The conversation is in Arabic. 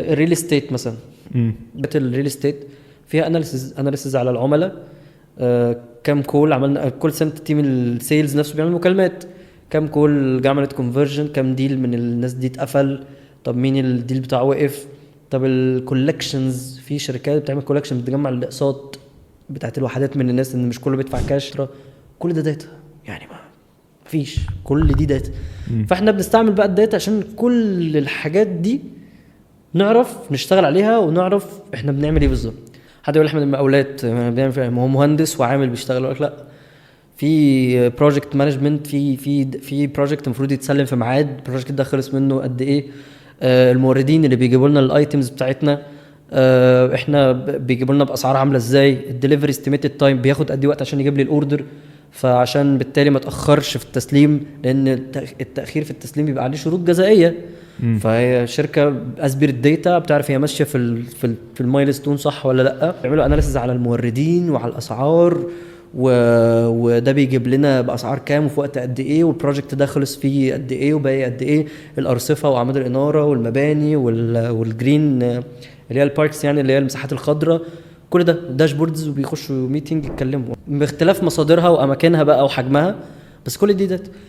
الريل استيت مثلا. بيت الريل استيت فيها اناليسيز على العملاء. كم كول عملنا، كل سنه تيم السيلز نفسه بيعمل مكالمات، كم كول عملت كونفرجن، كم ديل من الناس دي اتقفل، طب مين الديل بتاعه وقف، طب الكولكشنز في شركات بتعمل كولكشن بتجمع الاقساط بتاعت الوحدات من الناس ان مش كله بيدفع كاش، كل ده داتا يعني ما فيش، كل دي داتا. فاحنا بنستعمل بقى الداتا عشان كل الحاجات دي نعرف نشتغل عليها ونعرف احنا بنعمل ايه بالظبط. حد يقول احمد المقاولات بيعمل ما هو مهندس وعامل بيشتغل، يقول لك لا، في بروجكت مانجمنت، في بروجكت المفروض يتسلم في ميعاد، البروجكت ده خلص منه قد ايه، الموردين اللي بيجيبوا لنا الايتمز بتاعتنا احنا بيجيبوا لنا باسعار عامله ازاي، الدليفري استيميتد تايم بياخد قد ايه وقت عشان يجيب لي الاوردر، فعشان بالتالي ما تاخرش في التسليم، لان التاخير في التسليم بيبقى عليه شروط جزائيه. فهي شركه اسبير الداتا بتعرف هي ماشيه في المايلستون صح ولا لا. بيعملوا اناليسيز على الموردين وعلى الاسعار وده بيجيب لنا باسعار كام وفي وقت قد ايه، والبروجكت ده خلص فيه قد ايه وباقي قد ايه، الارصفه واعمال الاناره والمباني والجرين اللي هي الباركس يعني اللي هي المساحات الخضراء، كل ده داشبوردز، وبيخشوا ميتنج يتكلموا باختلاف مصادرها واماكنها بقى وحجمها، بس كل دي داتا.